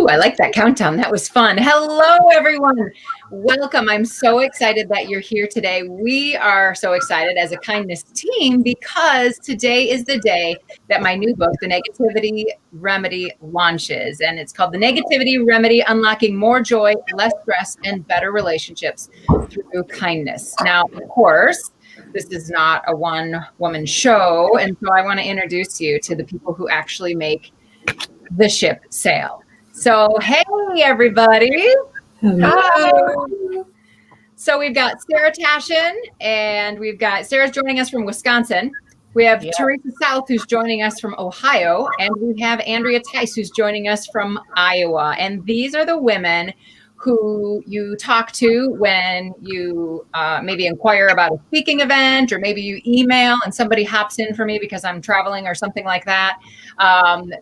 Ooh, I like that countdown. That was fun. Hello, everyone. Welcome. I'm so excited that you're here today. We are so excited as a kindness team because today is the day that my new book, The Negativity Remedy, launches. And it's called The Negativity Remedy, Unlocking More Joy, Less Stress, and Better Relationships Through Kindness. Now, of course, this is not a one-woman show. And so I want to introduce you to the people who actually make the ship sail. So, hey, everybody. Hi. So we've got Sarah Tashin, and we've got Sarah's joining us from Wisconsin. We have Teresa South, who's joining us from Ohio, and we have Andrea Tice, who's joining us from Iowa. And these are the women who you talk to when you maybe inquire about a speaking event, or maybe you email and somebody hops in for me because I'm traveling or something like that,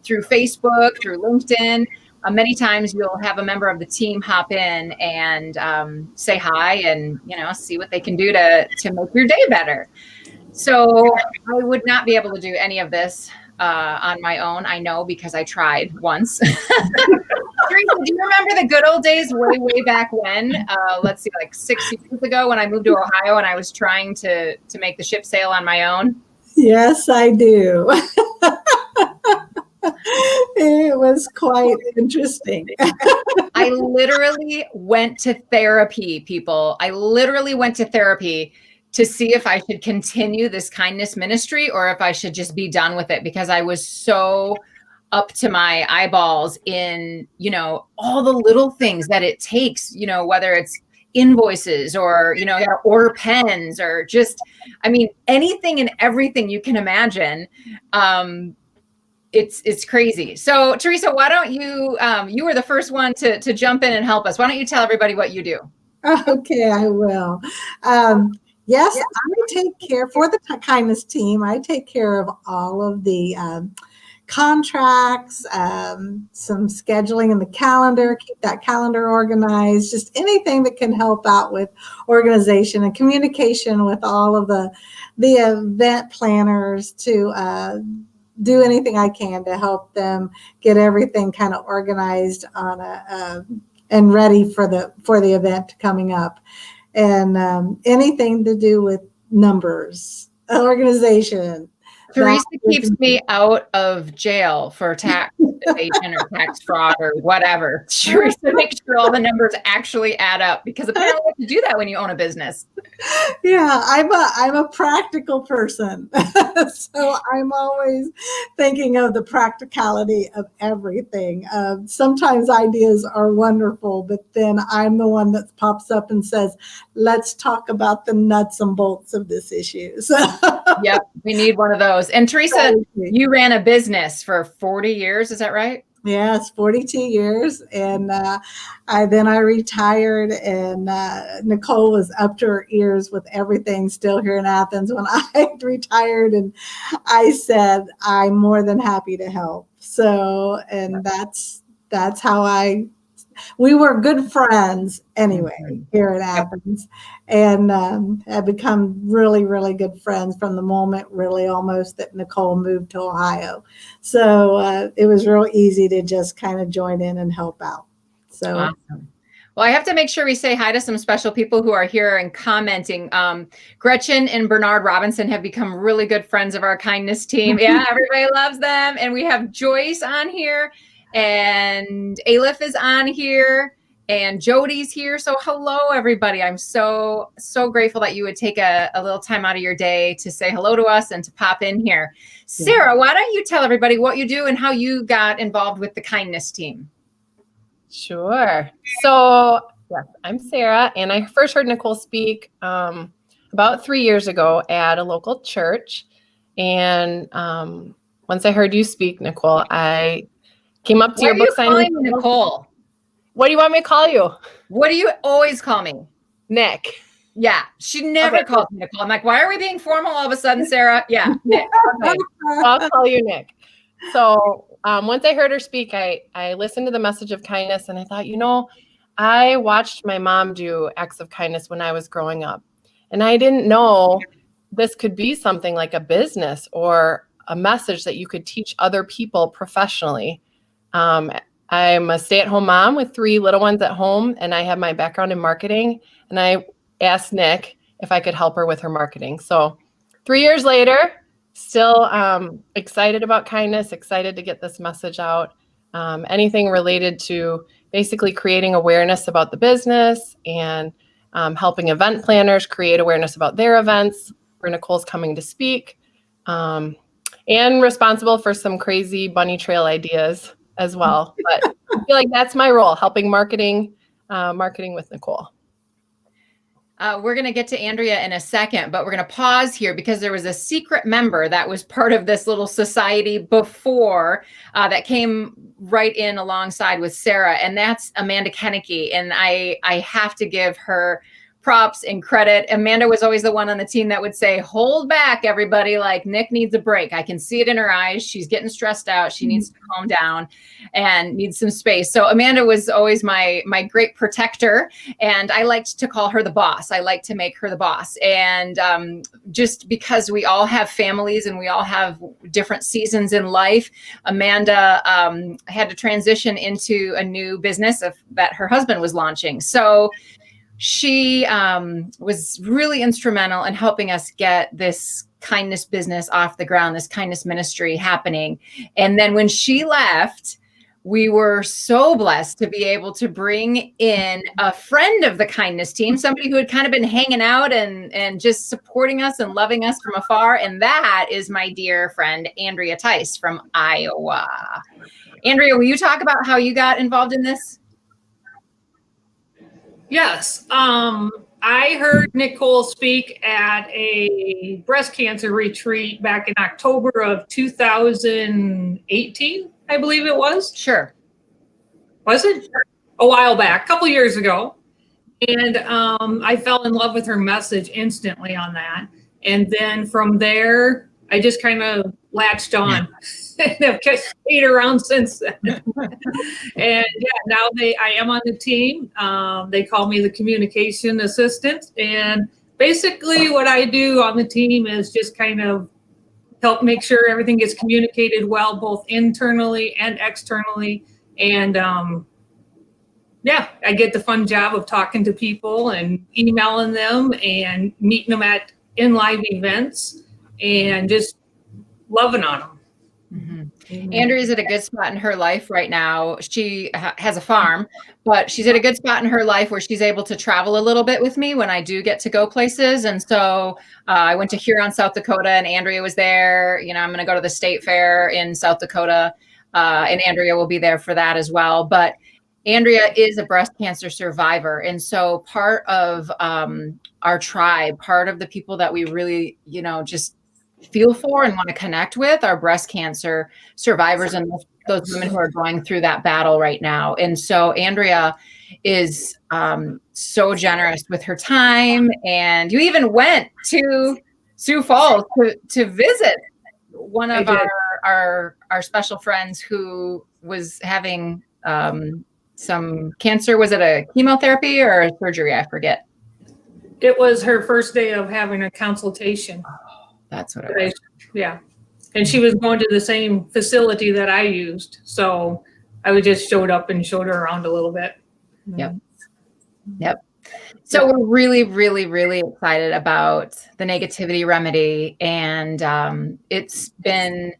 through Facebook, through LinkedIn. Many times you'll have a member of the team hop in and say hi and, see what they can do to make your day better. So I would not be able to do any of this on my own. I know, because I tried once. Teresa, do you remember the good old days way back when? Let's see, like 6 years ago when I moved to Ohio and I was trying to make the ship sail on my own? Yes, I do. It was quite interesting. I literally went to therapy, people. I literally went to therapy to see if I should continue this kindness ministry or if I should just be done with it, because I was so up to my eyeballs in, all the little things that it takes, whether it's invoices or, you gotta order pens or just, anything and everything you can imagine. It's crazy. So Teresa, why don't you, you were the first one to jump in and help us. Why don't you tell everybody what you do? Okay, I will. Yes, I take care for the kindness team. I take care of all of the contracts, some scheduling in the calendar, keep that calendar organized, just anything that can help out with organization and communication with all of the event planners to do anything I can to help them get everything kind of organized on and ready for the event coming up, and anything to do with numbers, organization. Teresa keeps me out of jail for tax evasion or tax fraud or whatever. Teresa makes sure all the numbers actually add up, because apparently you have to do that when you own a business. Yeah, I'm a practical person. So I'm always thinking of the practicality of everything. Sometimes ideas are wonderful, but then I'm the one that pops up and says, let's talk about the nuts and bolts of this issue. So yep, we need one of those. And Teresa, you ran a business for 40 years, is that right? Yes, 42 years. And I retired, and Nicole was up to her ears with everything still here in Athens when I retired. And I said, I'm more than happy to help. So, and that's how we were good friends anyway here in Athens, and have become really, really good friends from the moment, really almost, that Nicole moved to Ohio. So it was real easy to just kind of join in and help out. So awesome. Well, I have to make sure we say hi to some special people who are here and commenting. Gretchen and Bernard Robinson have become really good friends of our kindness team. Yeah, everybody loves them. And we have Joyce on here, and Aleph is on here, and Jody's here. So hello, everybody. I'm so grateful that you would take a little time out of your day to say hello to us and to pop in here. Sarah, why don't you tell everybody what you do and how you got involved with the kindness team? Sure. So yes, I'm Sarah, and I first heard Nicole speak about 3 years ago at a local church. And once I heard you speak, Nicole, I came up to your book signing. Nicole? What do you want me to call you? What do you always call me? Nick. Yeah, she never calls me Nicole. I'm like, why are we being formal all of a sudden, Sarah? Yeah, Nick. Okay. I'll call you Nick. So once I heard her speak, I listened to the message of kindness, and I thought, I watched my mom do acts of kindness when I was growing up, and I didn't know this could be something like a business or a message that you could teach other people professionally. I'm a stay-at-home mom with 3 little ones at home, and I have my background in marketing. And I asked Nick if I could help her with her marketing. So 3 years later, still excited about kindness, excited to get this message out. Anything related to basically creating awareness about the business and helping event planners create awareness about their events where Nicole's coming to speak, and responsible for some crazy bunny trail ideas as well. But I feel like that's my role, helping marketing with Nicole. We're going to get to Andrea in a second, but we're going to pause here because there was a secret member that was part of this little society before that came right in alongside with Sarah, and that's Amanda Kennecke. And I have to give her props and credit. Amanda was always the one on the team that would say, hold back, everybody. Like, Nick needs a break. I can see it in her eyes. She's getting stressed out. She needs to calm down and needs some space. So Amanda was always my great protector. And I liked to call her the boss. I like to make her the boss. And just because we all have families and we all have different seasons in life, Amanda had to transition into a new business that her husband was launching. So she was really instrumental in helping us get this kindness business off the ground, this kindness ministry happening. And then when she left, we were so blessed to be able to bring in a friend of the kindness team, somebody who had kind of been hanging out and just supporting us and loving us from afar. And that is my dear friend, Andrea Tice from Iowa. Andrea, will you talk about how you got involved in this? Yes. I heard Nicole speak at a breast cancer retreat back in October of 2018, I believe it was. Sure. Was it? A while back, a couple years ago. And I fell in love with her message instantly on that. And then from there, I just kind of latched on and have stayed around since then. And yeah, now I am on the team. They call me the communication assistant. And basically what I do on the team is just kind of help make sure everything gets communicated well, both internally and externally. And yeah, I get the fun job of talking to people and emailing them and meeting them at in-live events and just loving on them. Mm-hmm. Andrea's at a good spot in her life right now. She has a farm, but she's at a good spot in her life where she's able to travel a little bit with me when I do get to go places. And so I went to Huron, South Dakota, and Andrea was there. You know, I'm going to go to the state fair in South Dakota, and Andrea will be there for that as well. But Andrea is a breast cancer survivor. And so part of our tribe, part of the people that we really, you know, just feel for and want to connect with are breast cancer survivors and those women who are going through that battle right now. And so Andrea is so generous with her time. And you even went to Sioux Falls to visit one of our special friends who was having some cancer. Was it a chemotherapy or a surgery? I forget. It was her first day of having a consultation. That's what it was. Yeah. And she was going to the same facility that I used. So I just showed up and showed her around a little bit. Yep. So we're really, really, really excited about the negativity remedy. And it's been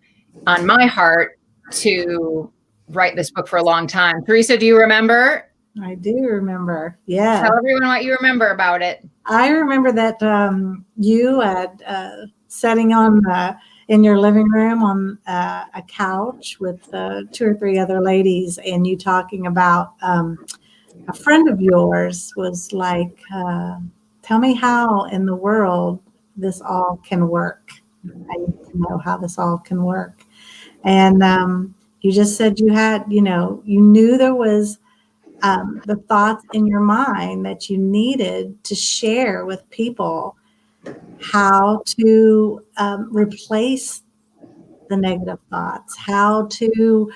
on my heart to write this book for a long time. Teresa, do you remember? I do remember. Yeah. Tell everyone what you remember about it. I remember that you had sitting on in your living room on a couch with 2 or 3 other ladies, and you talking about a friend of yours was like, tell me how in the world this all can work. I need to know how this all can work. And you just said you had, you know, you knew there was the thoughts in your mind that you needed to share with people how to replace the negative thoughts, how to,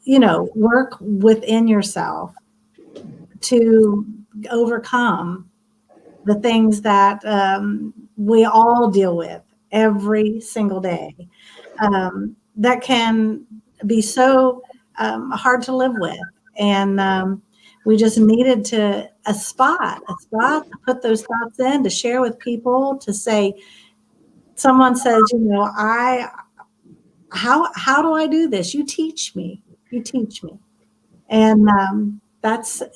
you know, work within yourself to overcome the things that we all deal with every single day that can be so hard to live with. And we just needed a spot to put those thoughts in, to share with people, to say, someone says, how do I do this? You teach me. And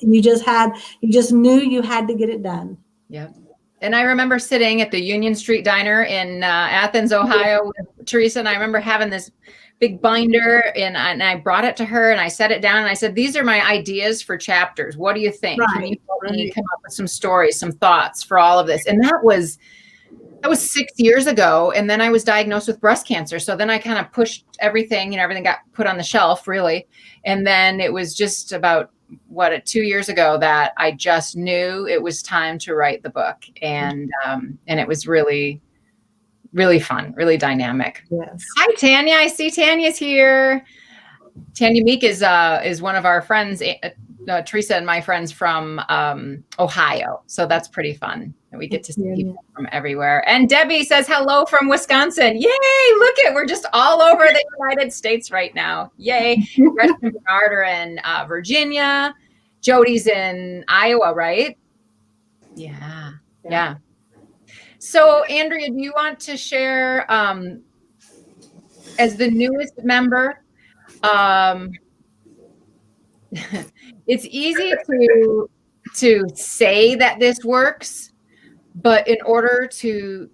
you just knew you had to get it done. Yep. And I remember sitting at the Union Street Diner in Athens, Ohio with Teresa, and I remember having this big binder, and I brought it to her, and I set it down, and I said, these are my ideas for chapters. What do you think? Right. Can you help me come up with some stories, some thoughts for all of this? And that was 6 years ago. And then I was diagnosed with breast cancer. So then I kind of pushed everything, everything got put on the shelf, really. And then it was just about 2 years ago that I just knew it was time to write the book. And it was really, really fun, really dynamic. Yes. Hi, Tanya. I see Tanya's here. Tanya Meek is one of our friends, Teresa and my friends from Ohio. So that's pretty fun. And we get to see people from everywhere. And Debbie says hello from Wisconsin. Yay! Look we're just all over the United States right now. Yay! Gretchen and Bernard are in Virginia. Jody's in Iowa, right? Yeah. So, Andrea, do you want to share, as the newest member, it's easy to say that this works, but in order to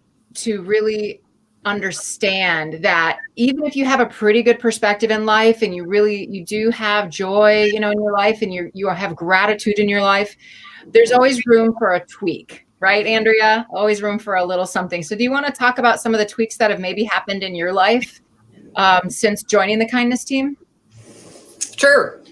really understand that, even if you have a pretty good perspective in life and you do have joy, in your life, and you have gratitude in your life, there's always room for a tweak. Right, Andrea? Always room for a little something. So do you want to talk about some of the tweaks that have maybe happened in your life since joining the kindness team? Sure.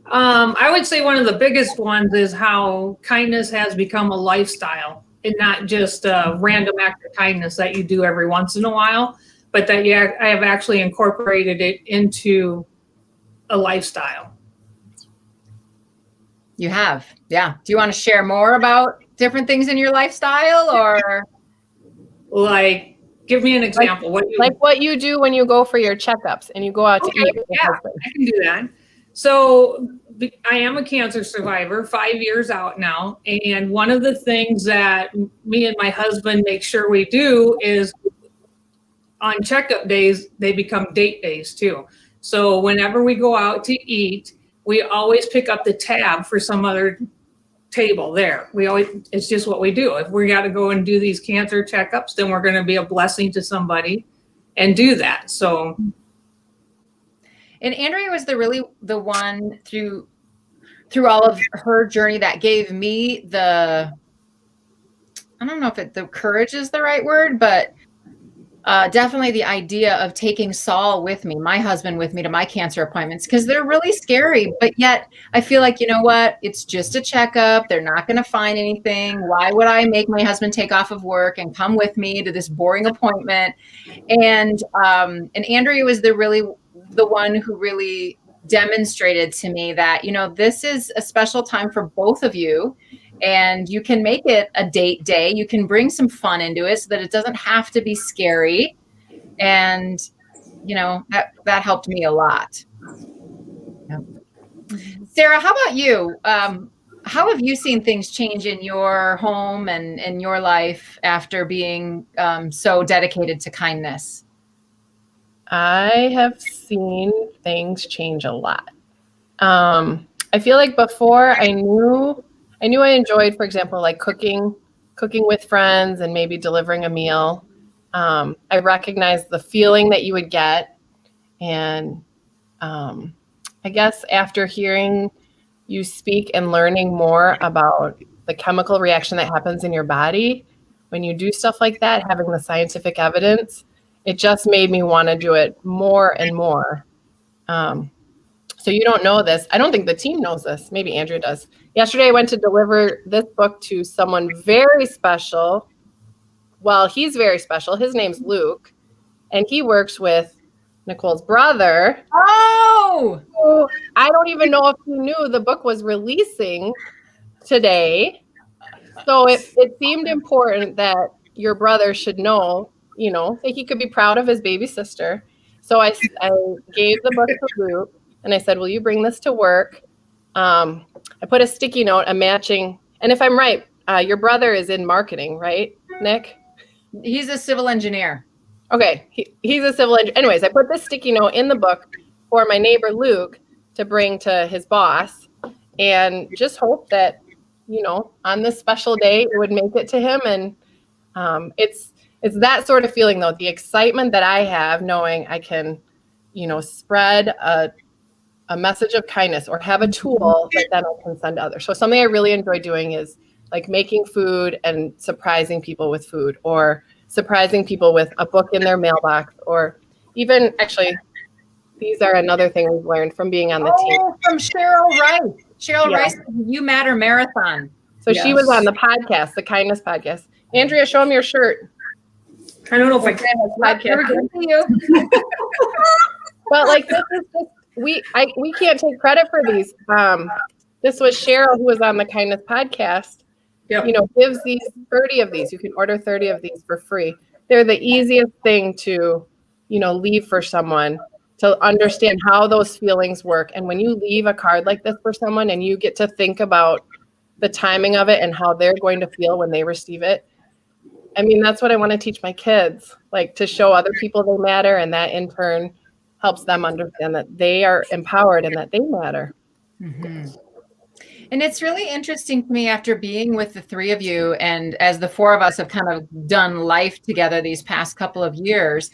I would say one of the biggest ones is how kindness has become a lifestyle, and not just a random act of kindness that you do every once in a while, but that I have actually incorporated it into a lifestyle. You have, yeah. Do you want to share more about different things in your lifestyle, or like, give me an example? What you do when you go for your checkups and you go out to eat with your husband? I can do that. So I am a cancer survivor, 5 years out now. And one of the things that me and my husband make sure we do is, on checkup days, they become date days too. So whenever we go out to eat, we always pick up the tab for some other table there. It's just what we do. If we got to go and do these cancer checkups, then we're going to be a blessing to somebody and do that. So. And Andrea was the one through all of her journey that gave me I don't know if the courage is the right word, but definitely the idea of taking Saul with me, my husband with me, to my cancer appointments, because they're really scary. But yet I feel like, you know what? It's just a checkup. They're not going to find anything. Why would I make my husband take off of work and come with me to this boring appointment? And Andrea was the one who really demonstrated to me that, this is a special time for both of you. And you can make it a date day. You can bring some fun into it so that it doesn't have to be scary. And, that helped me a lot. Yep. Sarah, how about you? How have you seen things change in your home and in your life after being so dedicated to kindness? I have seen things change a lot. I feel like before I knew I enjoyed, for example, like cooking with friends and maybe delivering a meal. I recognized the feeling that you would get. And I guess after hearing you speak and learning more about the chemical reaction that happens in your body when you do stuff like that, having the scientific evidence, it just made me want to do it more and more. So you don't know this. I don't think the team knows this. Maybe Andrea does. Yesterday, I went to deliver this book to someone very special. Well, he's very special. His name's Luke, and he works with Nicole's brother. Oh! So I don't even know if he knew the book was releasing today. So it seemed important that your brother should know, that he could be proud of his baby sister. So I gave the book to Luke. and I said, will you bring this to work? I put a sticky note, a matching, and if I'm right, your brother is in marketing, right, Nick? He's a civil engineer. Okay, he's a civil engineer. Anyways, I put this sticky note in the book for my neighbor Luke to bring to his boss, and just hope that, on this special day, it would make it to him. And it's that sort of feeling, though, the excitement that I have knowing I can, spread a message of kindness or have a tool that then I can send to others. So something I really enjoy doing is like making food and surprising people with food, or surprising people with a book in their mailbox, or even actually, these are another thing we've learned from being on the team. From Cheryl Rice. Cheryl Rice, You Matter Marathon. So she was on the podcast, the Kindness Podcast. Andrea, show them your shirt. I don't know if I can. Podcast. But like, this is just, we can't take credit for these. This was Cheryl, who was on the Kindness Podcast. Yep. Gives these 30 of these. You can order 30 of these for free. They're the easiest thing to, leave for someone, to understand how those feelings work. And when you leave a card like this for someone and you get to think about the timing of it and how they're going to feel when they receive it, I mean, that's what I want to teach my kids, like to show other people they matter, and that in turn helps them understand that they are empowered and that they matter. Mm-hmm. And it's really interesting to me, after being with the three of you, and as the four of us have kind of done life together these past couple of years,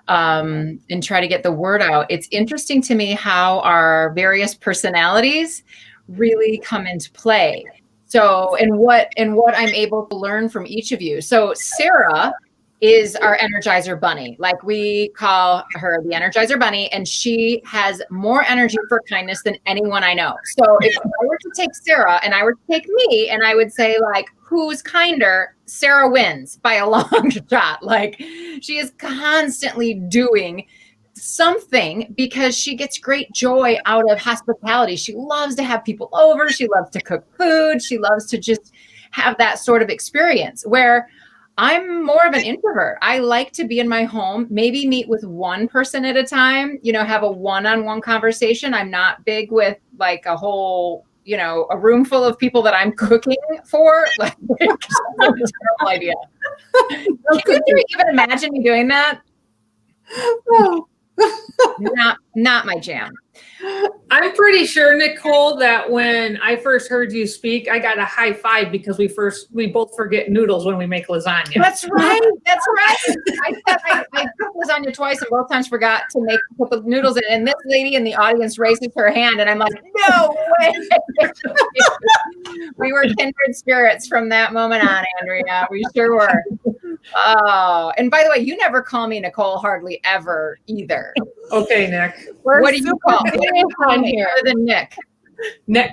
and try to get the word out. It's interesting to me how our various personalities really come into play. So, and what I'm able to learn from each of you. So Sarah is our Energizer Bunny. Like, we call her the Energizer Bunny, and she has more energy for kindness than anyone I know. So if I were to take Sarah and I were to take me, and I would say, like, who's kinder, Sarah wins by a long shot. Like, she is constantly doing something because she gets great joy out of hospitality. She loves to have people over. She loves to cook food. She loves to just have that sort of experience, where I'm more of an introvert. I like to be in my home, maybe meet with one person at a time, have a one-on-one conversation. I'm not big with like a whole, a room full of people that I'm cooking for. Like, terrible idea. Can you even imagine me doing that? No. Not my jam. I'm pretty sure, Nicole, that when I first heard you speak, I got a high five because we both forget noodles when we make lasagna. That's right. I cooked lasagna twice, and both times forgot to put the noodles in. And this lady in the audience raises her hand, and I'm like, no way. We were kindred spirits from that moment on, Andrea. We sure were. Oh, and by the way, you never call me Nicole, hardly ever either. Okay, Nick. What do you call me other than Nick? Nick.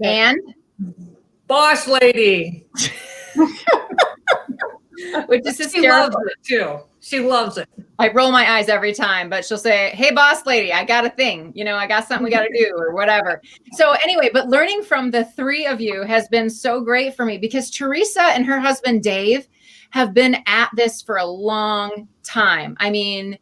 And? Boss lady. Which is hysterical. She loves it too. She loves it. I roll my eyes every time, but she'll say, hey, boss lady, I got a thing. I got something we got to do, or whatever. So anyway, but learning from the three of you has been so great for me, because Teresa and her husband, Dave, have been at this for a long time. I mean,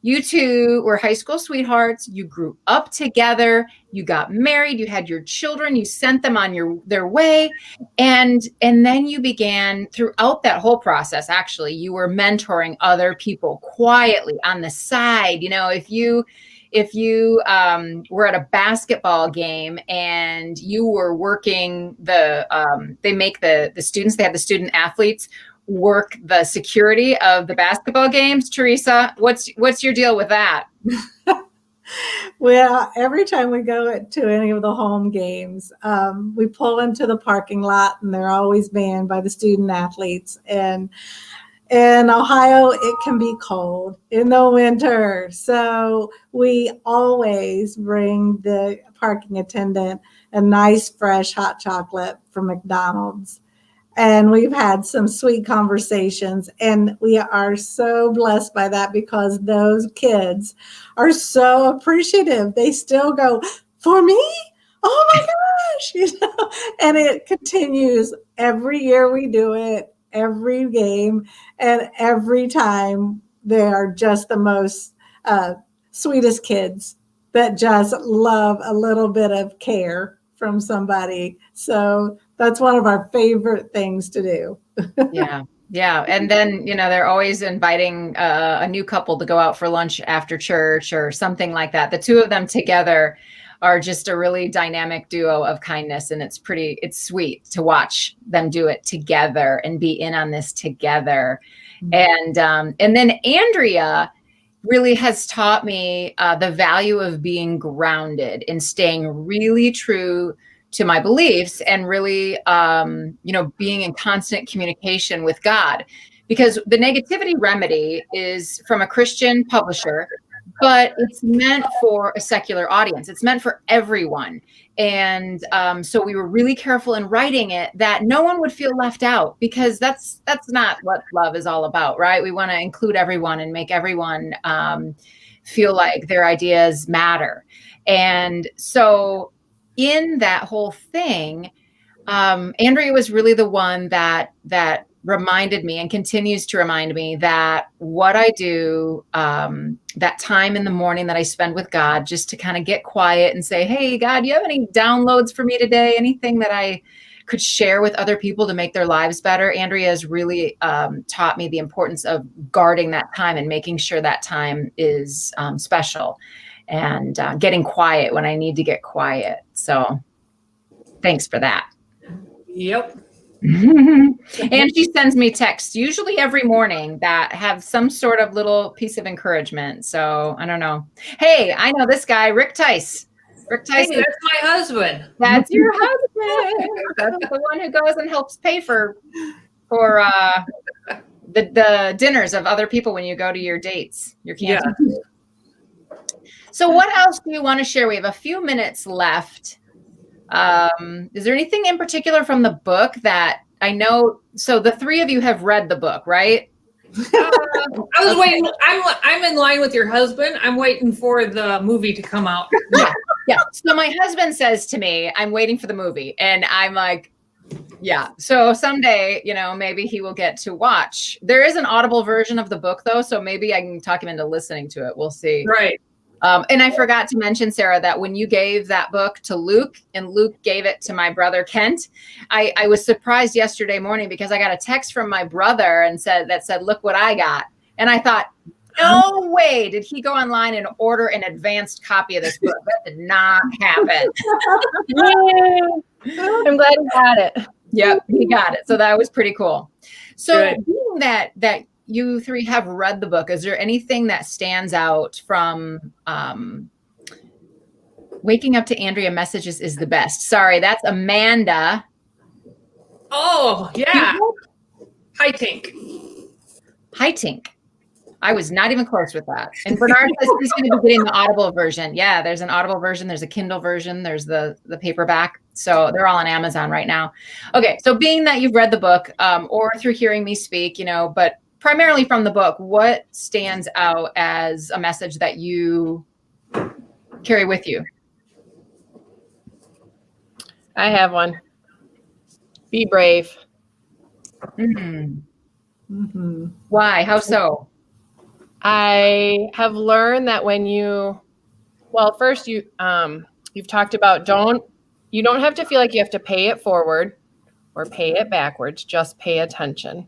you two were high school sweethearts. You grew up together. You got married. You had your children. You sent them on their way. And then you began, throughout that whole process, actually, you were mentoring other people quietly on the side. If you were at a basketball game and you were working they make the students, they have the student athletes work the security of the basketball games. Teresa, what's your deal with that? Well, every time we go to any of the home games, we pull into the parking lot, and they're always manned by the student athletes. And in Ohio, it can be cold in the winter. So we always bring the parking attendant a nice, fresh hot chocolate from McDonald's. And we've had some sweet conversations, and we are so blessed by that, because those kids are so appreciative. They still go, for me? Oh my gosh. And it continues every year we do it, every game, and every time. They are just the most sweetest kids that just love a little bit of care from somebody. So that's one of our favorite things to do. Yeah. Yeah. And then, they're always inviting a new couple to go out for lunch after church or something like that. The two of them together are just a really dynamic duo of kindness. And it's sweet to watch them do it together and be in on this together. And then Andrea really has taught me the value of being grounded and staying really true to my beliefs and really, being in constant communication with God, because the Negativity Remedy is from a Christian publisher, but it's meant for a secular audience. It's meant for everyone. And so we were really careful in writing it that no one would feel left out, because that's not what love is all about, right? We want to include everyone and make everyone feel like their ideas matter. And so in that whole thing, Andrea was really the one that reminded me and continues to remind me that what I do, that time in the morning that I spend with God, just to kind of get quiet and say, hey, God, you have any downloads for me today? Anything that I could share with other people to make their lives better? Andrea has really taught me the importance of guarding that time and making sure that time is special, and getting quiet when I need to get quiet. So thanks for that. Yep. And she sends me texts usually every morning that have some sort of little piece of encouragement. So I don't know. Hey, I know this guy, Rick Tice. Rick Tice. Hey, that's my husband. That's your husband. That's the one who goes and helps pay for the dinners of other people when you go to your dates, your cancer. Yeah. So what else do you want to share? We have a few minutes left. Is there anything in particular from the book that I know? So the three of you have read the book, right? I was waiting. I'm in line with your husband. I'm waiting for the movie to come out. Yeah. So my husband says to me, I'm waiting for the movie. And I'm like, yeah. So someday, maybe he will get to watch. There is an Audible version of the book, though. So maybe I can talk him into listening to it. We'll see. Right. And I forgot to mention, Sarah, that when you gave that book to Luke and Luke gave it to my brother, Kent, I was surprised yesterday morning because I got a text from my brother and said, look what I got. And I thought, no way did he go online and order an advanced copy of this book. That did not happen. I'm glad he got it. Yep, he got it. So that was pretty cool. So being that you three have read the book, is there anything that stands out from Waking Up to Andrea Messages is the Best? Sorry, that's Amanda. Oh, yeah. Hi, Tink. Hi, Tink. I was not even close with that. And Bernard says he's going to be getting the Audible version. Yeah, there's an Audible version. There's a Kindle version. There's the paperback. So they're all on Amazon right now. Okay, so being that you've read the book or through hearing me speak, but primarily from the book, what stands out as a message that you carry with you? I have one. Be brave. Mm-hmm. Mm-hmm. Why? How so? I have learned that first you've talked about you don't have to feel like you have to pay it forward or pay it backwards. Just pay attention.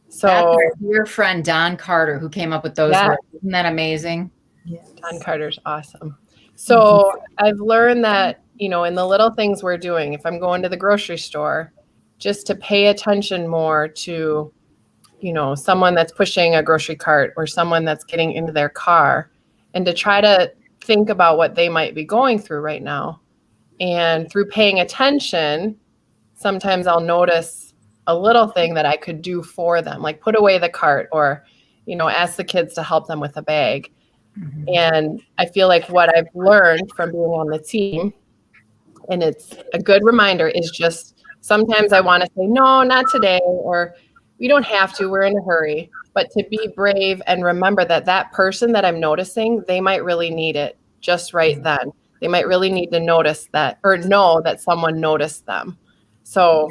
So that's our dear friend Don Carter who came up with those words. Isn't that amazing? Yes. Don Carter's awesome. So I've learned that, in the little things we're doing, if I'm going to the grocery store, just to pay attention more to, someone that's pushing a grocery cart or someone that's getting into their car, and to try to think about what they might be going through right now. And through paying attention, sometimes I'll notice a little thing that I could do for them, like put away the cart or, ask the kids to help them with a bag. Mm-hmm. And I feel like what I've learned from being on the team, and it's a good reminder, is just sometimes I want to say, no, not today, or we don't have to, we're in a hurry. But to be brave and remember that person that I'm noticing, they might really need it just right then. They might really need to notice that, or know that someone noticed them. So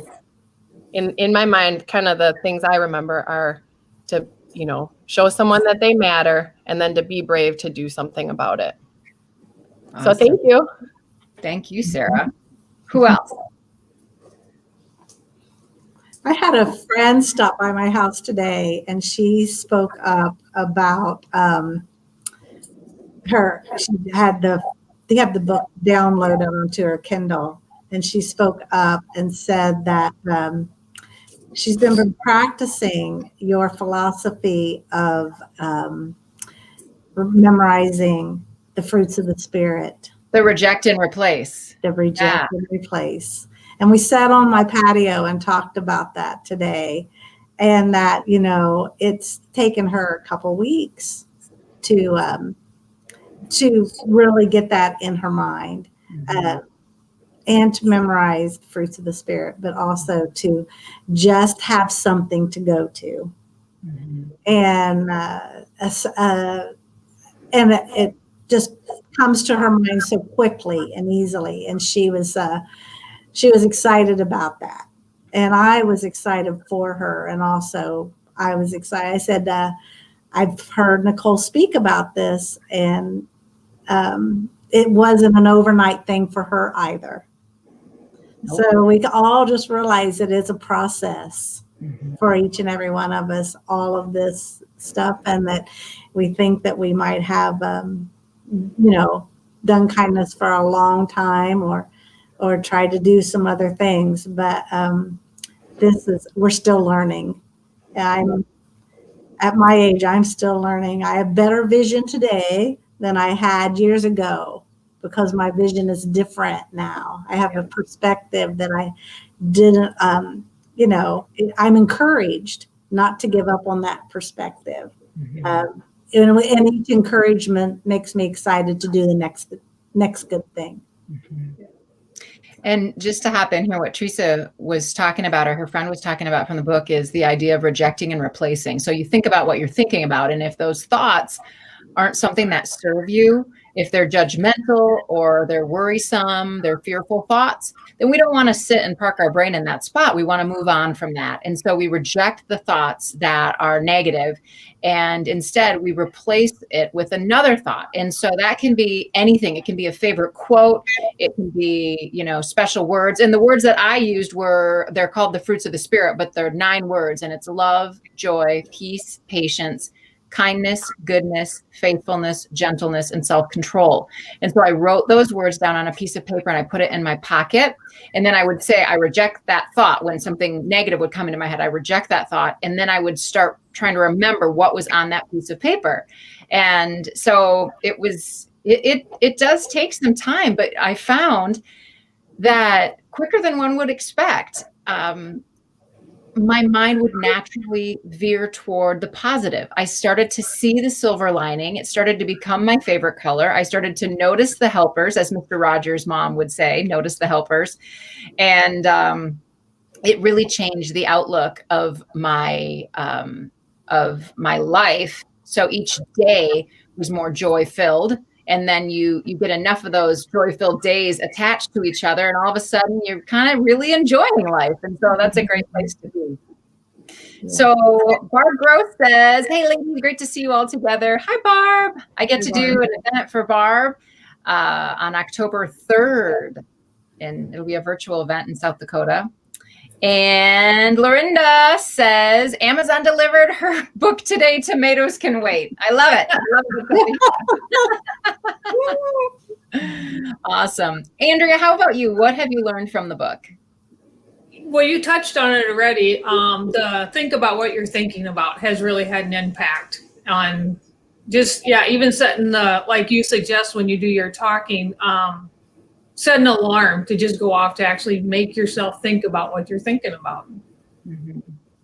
in my mind, kind of the things I remember are to, show someone that they matter, and then to be brave to do something about it. So thank you. Thank you, Sarah. Who else? I had a friend stop by my house today, and she spoke up about they have the book downloaded onto her Kindle, and she spoke up and said that she's been practicing your philosophy of memorizing the fruits of the Spirit. The reject and replace. The reject and replace. And we sat on my patio and talked about that today. And that, it's taken her a couple weeks to really get that in her mind, and to memorize the fruits of the Spirit, but also to just have something to go to. And it just comes to her mind so quickly and easily. And she was excited about that. And I was excited for her. And also I was excited. I said, I've heard Nicole speak about this, and it wasn't an overnight thing for her either. Nope. So we all just realize it is a process for each and every one of us, all of this stuff, and that we think that we might have, done kindness for a long time or tried to do some other things. But we're still learning. I'm at my age, I'm still learning. I have better vision today than I had years ago, because my vision is different now. I have a perspective that I didn't, I'm encouraged not to give up on that perspective. And each encouragement makes me excited to do the next good thing. And just to hop in here, what Teresa was talking about, or her friend was talking about from the book, is the idea of rejecting and replacing. So you think about what you're thinking about, and if those thoughts aren't something that serve you, if they're judgmental or they're worrisome, they're fearful thoughts, then we don't want to sit and park our brain in that spot. We want to move on from that. And so we reject the thoughts that are negative, and instead we replace it with another thought. And so that can be anything. It can be a favorite quote. It can be, special words. And the words that I used they're called the fruits of the Spirit, but they're 9 words, and it's love, joy, peace, patience, kindness, goodness, faithfulness, gentleness, and self-control. And so I wrote those words down on a piece of paper and I put it in my pocket. And then I would say, I reject that thought. When something negative would come into my head, I reject that thought. And then I would start trying to remember what was on that piece of paper. And so it does take some time, but I found that quicker than one would expect, my mind would naturally veer toward the positive. I started to see the silver lining. It started to become my favorite color. I started to notice the helpers, as Mr. Rogers' mom would say, notice the helpers. And it really changed the outlook of my life. So each day was more joy-filled. And then you get enough of those joy-filled days attached to each other, and all of a sudden you're kind of really enjoying life. And so that's a great place to be. Yeah. So Barb Gross says, hey ladies, great to see you all together. Hi Barb. I get to do an event for Barb on October 3rd, and it'll be a virtual event in South Dakota. And Lorinda says, Amazon delivered her book today. Tomatoes can wait. I love it. I love it. Awesome. Andrea, how about you? What have you learned from the book? Well, you touched on it already. The think about what you're thinking about has really had an impact on just, even setting like you suggest when you do your talking, set an alarm to just go off to actually make yourself think about what you're thinking about. Mm-hmm.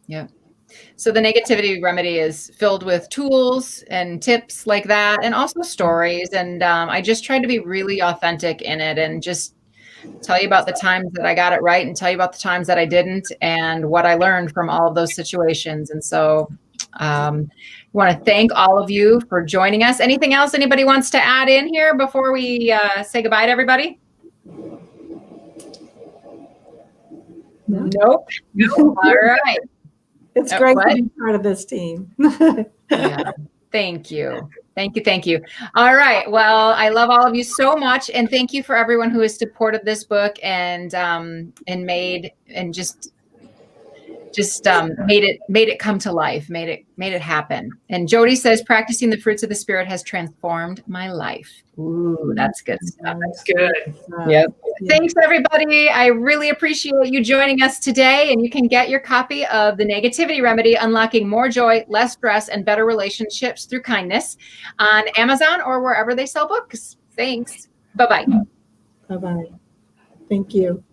Yeah. So the negativity remedy is filled with tools and tips like that, and also stories. And I just tried to be really authentic in it and just tell you about the times that I got it right and tell you about the times that I didn't and what I learned from all of those situations. And so I want to thank all of you for joining us. Anything else anybody wants to add in here before we say goodbye to everybody? Nope. All right. It's great to be part of this team. Yeah. Thank you. Thank you. Thank you. All right. Well, I love all of you so much. And thank you for everyone who has supported this book and made and just made it come to life, made it happen. And Jody says, practicing the fruits of the Spirit has transformed my life. Ooh, that's good stuff. That's good. Yep. Thanks, everybody. I really appreciate you joining us today. And you can get your copy of The Negativity Remedy, Unlocking More Joy, Less Stress, and Better Relationships Through Kindness on Amazon or wherever they sell books. Thanks. Bye-bye. Bye-bye. Thank you.